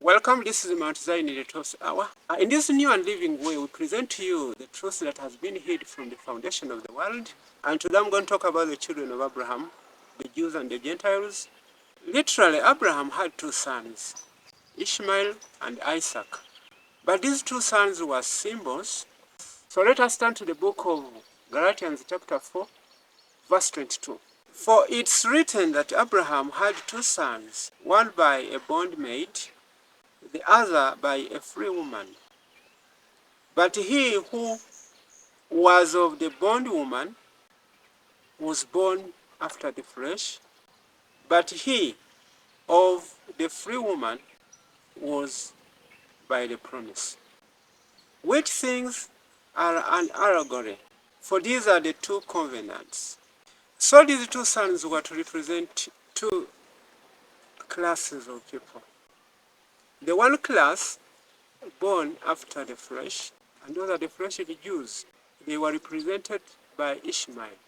Welcome, this is Mount Zion in the Truth Hour. In this new and living way, we present to you the truth that has been hid from the foundation of the world. And today I'm going to talk about the children of Abraham, the Jews and the Gentiles. Literally, Abraham had two sons, Ishmael and Isaac. But these two sons were symbols. So let us turn to the book of Galatians chapter 4, verse 22. For it's written that Abraham had two sons, one by a bondmaid, the other by a free woman. But he who was of the bondwoman was born after the flesh, but he of the free woman was by the promise. Which things are an allegory? For these are the two covenants. So these two sons were to represent two classes of people. The one class born after the flesh, and those are the fleshly Jews. They were represented by Ishmael.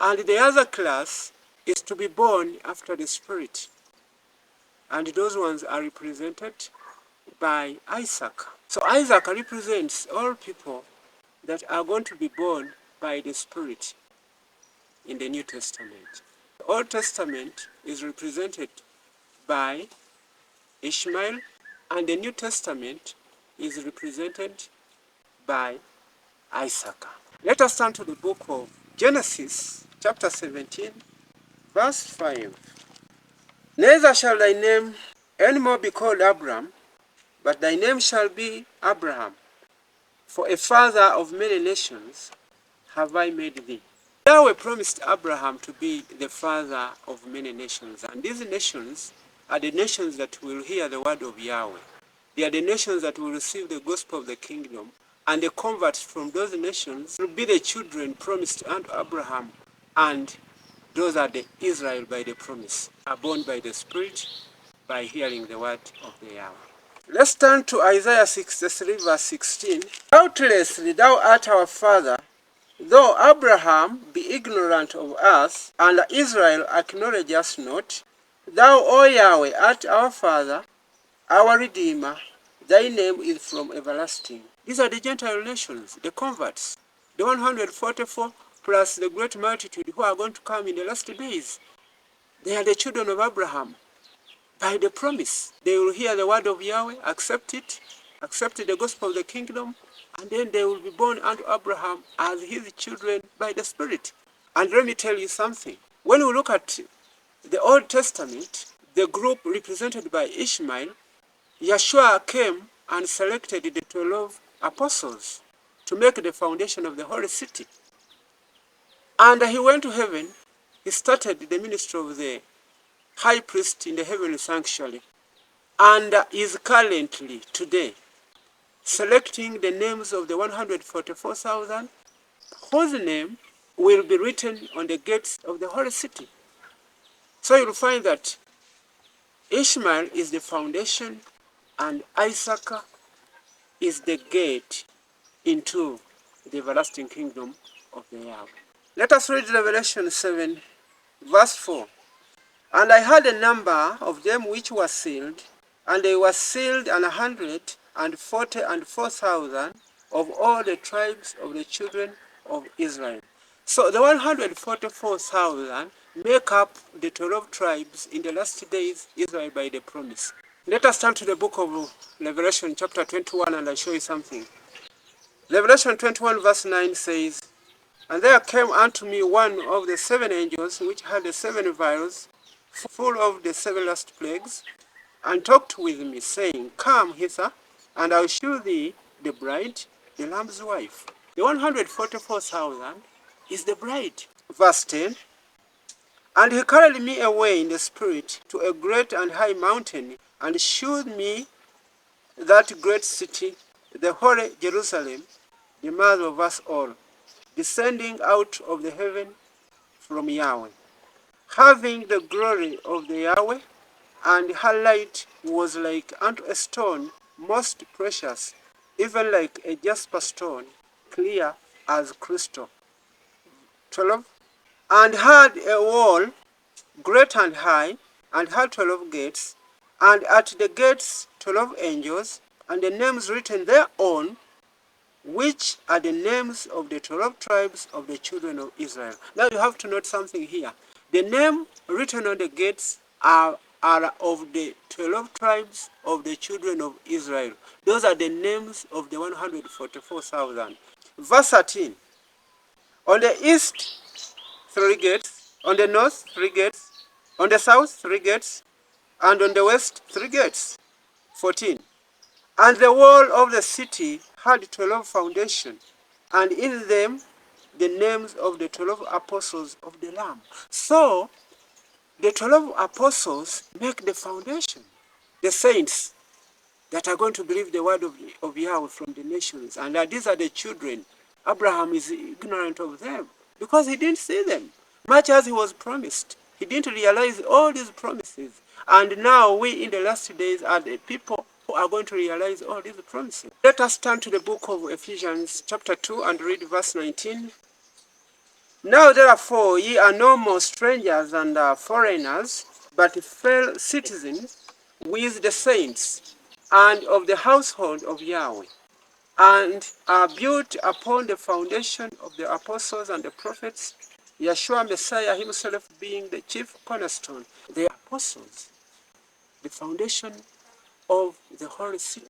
And the other class is to be born after the Spirit, and those ones are represented by Isaac. So Isaac represents all people that are going to be born by the Spirit in the New Testament. The Old Testament is represented by Ishmael, and the New Testament is represented by Isaac. Let us turn to the book of Genesis, chapter 17, verse 5. Neither shall thy name any more be called Abram, but thy name shall be Abraham, for a father of many nations have I made thee. Yahweh promised Abraham to be the father of many nations, and these nations are the nations that will hear the word of Yahweh. They are the nations that will receive the gospel of the kingdom, and the converts from those nations will be the children promised unto Abraham, and those are the Israel by the promise, are born by the Spirit, by hearing the word of the Yahweh. Let's turn to Isaiah 63, verse 16. Doubtlessly thou art our father, though Abraham be ignorant of us, and Israel acknowledge us not. Thou, O Yahweh, art our father, our Redeemer. Thy name is from everlasting. These are the Gentile nations, the converts, the 144 plus the great multitude who are going to come in the last days. They are the children of Abraham. By the promise, they will hear the word of Yahweh, accept it, accept the gospel of the kingdom, and then they will be born unto Abraham as his children by the Spirit. And let me tell you something. When we look at the Old Testament, the group represented by Ishmael, Yeshua came and selected the 12 apostles to make the foundation of the holy city. And he went to heaven. He started the ministry of the high priest in the heavenly sanctuary, and is currently, today, selecting the names of the 144,000 whose name will be written on the gates of the holy city. So you'll find that Ishmael is the foundation and Isaac is the gate into the everlasting kingdom of the Yahweh. Let us read Revelation 7, verse 4. And I heard a number of them which were sealed, and they were sealed 144,000 of all the tribes of the children of Israel. So the 144,000 make up the 12 tribes in the last days, Israel by the promise. Let us turn to the book of Revelation chapter 21 and I'll show you something. Revelation 21 verse 9 says, And there came unto me one of the 7 angels which had the 7 vials, full of the 7 last plagues, and talked with me, saying, Come hither, and I will shew thee the bride, the Lamb's wife. The 144,000 is the bride. Verse 10, And he carried me away in the spirit to a great and high mountain, and shewed me that great city, the holy Jerusalem, the mother of us all, descending out of the heaven from Yahweh, having the glory of the Yahweh, and her light was like unto a stone most precious, even like a jasper stone, clear as crystal. 12. And had a wall great and high, and had 12 gates, and at the gates 12 angels, and the names written thereon, which are the names of the 12 tribes of the children of Israel. Now you have to note something here. The name written on the gates are of the 12 tribes of the children of Israel. Those are the names of the 144,000. Verse 13. On the east, 3 gates. On the north, 3 gates. On the south, 3 gates. And on the west, 3 gates. 14. And the wall of the city had 12 foundations, and in them the names of the 12 apostles of the Lamb. So, the 12 apostles make the foundation. The saints that are going to believe the word of Yahweh from the nations. And these are the children. Abraham is ignorant of them because he didn't see them, much as he was promised. He didn't realize all these promises. And now we in the last days are the people who are going to realize all these promises. Let us turn to the book of Ephesians chapter 2 and read verse 19. Now therefore ye are no more strangers and foreigners, but fellow citizens with the saints and of the household of Yahweh, and are built upon the foundation of the apostles and the prophets, Yeshua Messiah himself being the chief cornerstone. The apostles, the foundation of the Holy City.